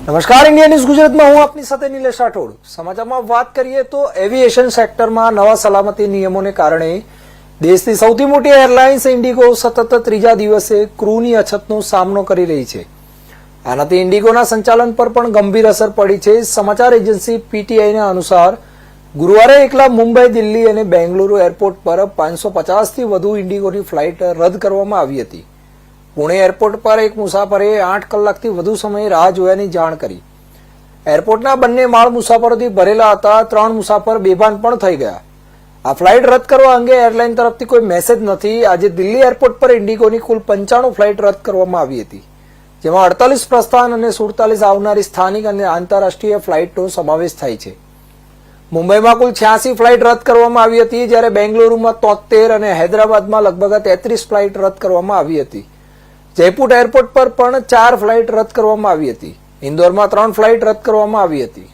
નમસ્કાર, India news ગુજરાતમાં હું આપની સાથે નિલેશ રાઠોડ. સમાચારમાં વાત કરીએ તો એવિએશન સેક્ટરમાં નવા સલામતી નિયમોને કારણે દેશની સૌથી મોટી એરલાઇન્સ ઇન્ડિગો સતત ત્રીજા દિવસે ક્રૂની અછતનો સામનો કરી રહી છે. આનાથી ઇન્ડિગોના સંચાલન પર પણ ગંભીર અસર પડી છે. સમાચાર એજન્સી પીટીઆઈના અનુસાર ગુરુવારે એકલા મુંબઈ, દિલ્હી અને બેંગલુરુ એરપોર્ટ પર 550થી વધુ ઇન્ડિગોની ફ્લાઇટ રદ કરવામાં આવી હતી. પુણે એરપોર્ટ પર એક મુસાફરે 8 કલાકથી વધુ સમય રાહ જોયાની જાણ કરી. એરપોર્ટના બંને માળ મુસાફરોથી ભરેલા હતા. 3 મુસાફર બેભાન પણ થઈ ગયા. આ ફ્લાઇટ રદ કરવા અંગે એરલાઇન તરફથી કોઈ મેસેજ નથી. આજે દિલ્હી એરપોર્ટ પર ઇન્ડિગોની કુલ 95 ફ્લાઇટ રદ કરવામાં આવી હતી, જેમાં 48 પ્રસ્થાન અને 47 આવનારી સ્થાનિક અને આંતરરાષ્ટ્રીય ફ્લાઇટનો સમાવેશ થાય છે. મુંબઈમાં કુલ 86 ફ્લાઇટ રદ કરવામાં આવી હતી, જ્યારે બેંગલુરુમાં 73 અને હૈદરાબાદમાં લગભગ 33 ફ્લાઇટ રદ કરવામાં આવી હતી. જયપુર એરપોર્ટ પર પણ 4 ફ્લાઇટ રદ કરવામાં આવી હતી. ઇન્દોરમાં 3 ફ્લાઇટ રદ કરવામાં આવી હતી.